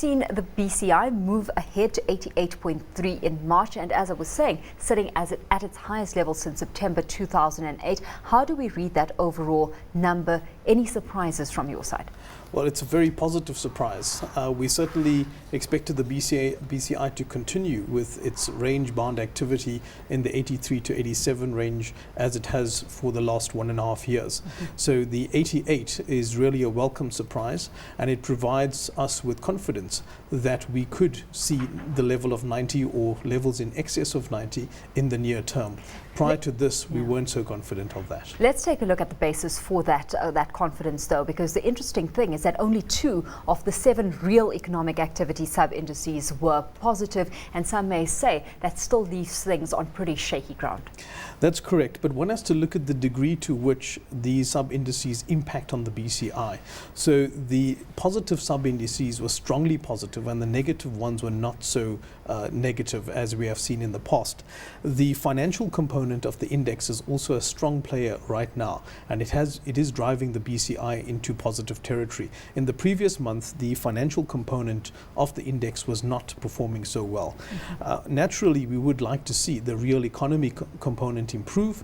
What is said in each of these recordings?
seen the BCI move ahead to 88.3 in March, and as I was saying, sitting at its highest level since September 2008. How do we read that overall number? Any surprises from your side? Well, it's a very positive surprise. We certainly expected the BCI to continue with its range bound activity in the 83 to 87 range as it has for the last 1.5 years. So the 88 is really a welcome surprise, and it provides us with confidence that we could see the level of 90 or levels in excess of 90 in the near term. Prior to this, we weren't so confident of that. Let's take a look at the basis for that confidence, though, because the interesting thing is that only 2 of the 7 real economic activity sub-indices were positive, and some may say that still leaves things on pretty shaky ground. That's correct, but one has to look at the degree to which these sub-indices impact on the BCI. So the positive sub-indices were strongly positive and the negative ones were not so negative as we have seen in the past. The financial component of the index is also a strong player right now, and it is driving the BCI into positive territory. In the previous month, the financial component of the index was not performing so well. Naturally, we would like to see the real economy component improve,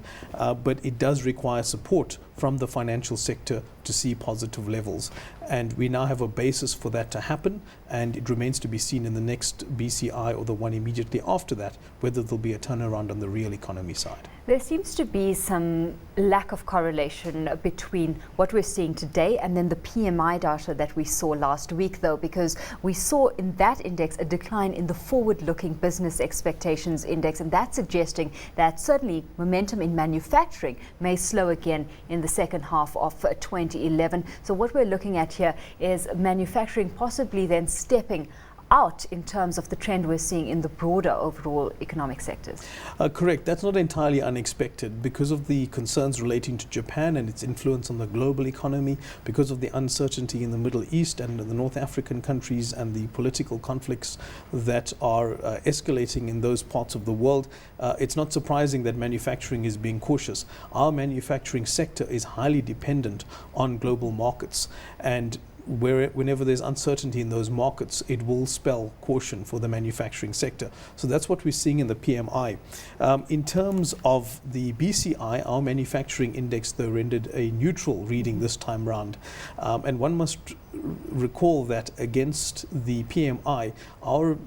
but it does require support from the financial sector to see positive levels. And we now have a basis for that to happen, and it remains to be seen in the next BCI or the one immediately after that whether there'll be a turnaround on the real economy side. There seems to be some lack of correlation between what we're seeing today and then the PMI data that we saw last week, though, because we saw in that index a decline in the forward-looking business expectations index, and that's suggesting that certainly momentum in manufacturing may slow again in the second half of 2011. So what we're looking at here is manufacturing possibly then stepping out in terms of the trend we're seeing in the broader overall economic sectors. Correct. That's not entirely unexpected because of the concerns relating to Japan and its influence on the global economy, because of the uncertainty in the Middle East and the North African countries and the political conflicts that are escalating in those parts of the world. It's not surprising that manufacturing is being cautious. Our manufacturing sector is highly dependent on global markets, and whenever there's uncertainty in those markets, it will spell caution for the manufacturing sector. So that's what we're seeing in the PMI. In terms of the BCI, our manufacturing index, though, rendered a neutral reading this time round. And one must recall that against the PMI, our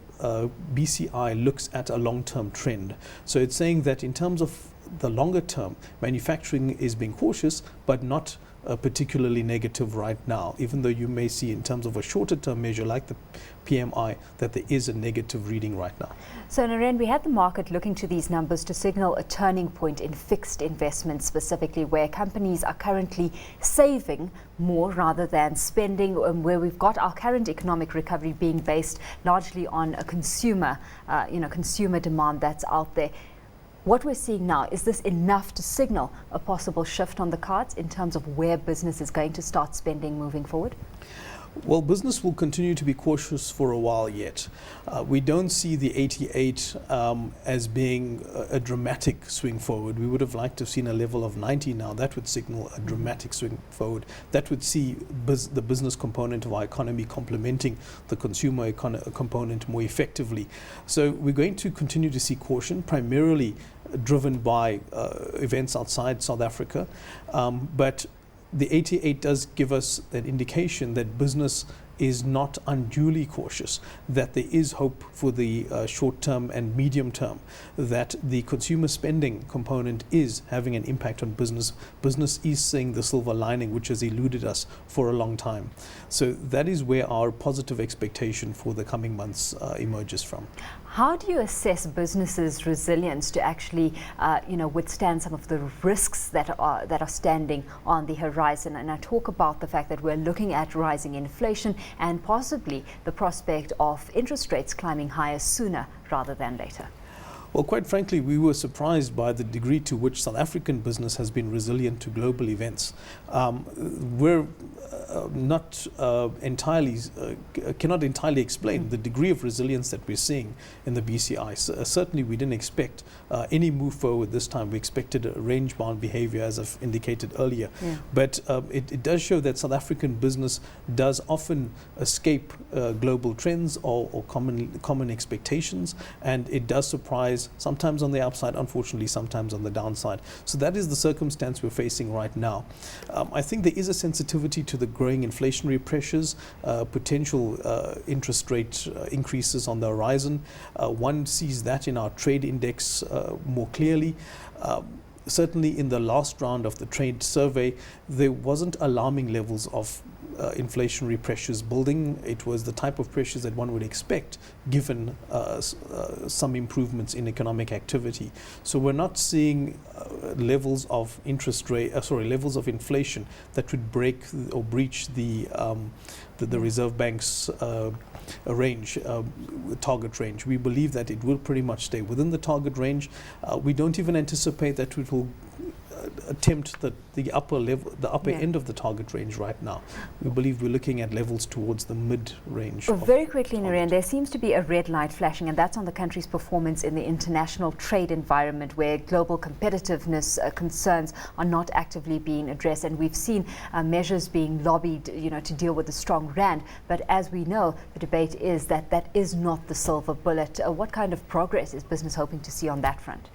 BCI looks at a long-term trend. So it's saying that in terms of the longer term, manufacturing is being cautious, but not particularly negative right now, even though you may see in terms of a shorter term measure like the PMI that there is a negative reading right now. So Neren, we had the market looking to these numbers to signal a turning point in fixed investments, specifically where companies are currently saving more rather than spending, where we've got our current economic recovery being based largely on a consumer demand that's out there. What we're seeing now, is this enough to signal a possible shift on the cards in terms of where business is going to start spending moving forward? Well, business will continue to be cautious for a while yet. We don't see the 88 as being a dramatic swing forward. We would have liked to have seen a level of 90 now. That would signal a dramatic swing forward. That would see the business component of our economy complementing the consumer component more effectively. So we're going to continue to see caution, primarily driven by events outside South Africa. But the 88 does give us an indication that business is not unduly cautious, that there is hope for the short term and medium term, that the consumer spending component is having an impact on business. Business is seeing the silver lining, which has eluded us for a long time. So that is where our positive expectation for the coming months emerges from. How do you assess businesses' resilience to actually, withstand some of the risks that are standing on the horizon? And I talk about the fact that we're looking at rising inflation and possibly the prospect of interest rates climbing higher sooner rather than later. Well, quite frankly, we were surprised by the degree to which South African business has been resilient to global events. We're not entirely, cannot entirely explain the degree of resilience that we're seeing in the BCI. Certainly, we didn't expect any move forward this time. We expected a range-bound behavior, as I've indicated earlier. Yeah. But it does show that South African business does often escape global trends or common expectations, and it does surprise, sometimes on the upside, unfortunately, sometimes on the downside. So that is the circumstance we're facing right now. I think there is a sensitivity to the growing inflationary pressures, potential interest rate increases on the horizon. One sees that in our trade index more clearly. Certainly in the last round of the trade survey, there wasn't alarming levels of inflationary pressures building. It was the type of pressures that one would expect given some improvements in economic activity. So we're not seeing levels of levels of inflation that would break or breach the Reserve Bank's range, target range. We believe that it will pretty much stay within the target range. We don't even anticipate that it will attempt the upper end of the target range right now. We believe we're looking at levels towards the mid range. Very quickly, Neren, there seems to be a red light flashing, and that's on the country's performance in the international trade environment, where global competitiveness concerns are not actively being addressed. And we've seen measures being lobbied, to deal with the strong rand. But as we know, the debate is that that is not the silver bullet. What kind of progress is business hoping to see on that front?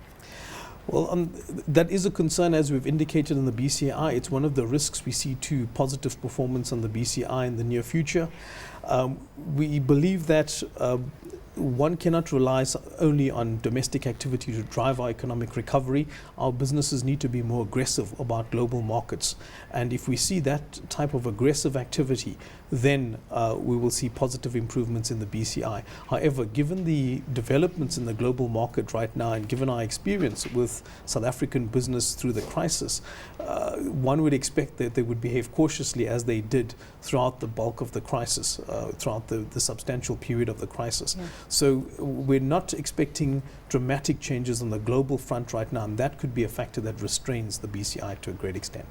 Well, that is a concern, as we've indicated in the BCI. It's one of the risks we see to positive performance on the BCI in the near future. We believe that one cannot rely only on domestic activity to drive our economic recovery. Our businesses need to be more aggressive about global markets. And if we see that type of aggressive activity, then we will see positive improvements in the BCI. However, given the developments in the global market right now, and given our experience with South African business through the crisis, one would expect that they would behave cautiously, as they did throughout the bulk of the crisis, throughout the substantial period of the crisis. Yeah. So we're not expecting dramatic changes on the global front right now, and that could be a factor that restrains the BCI to a great extent.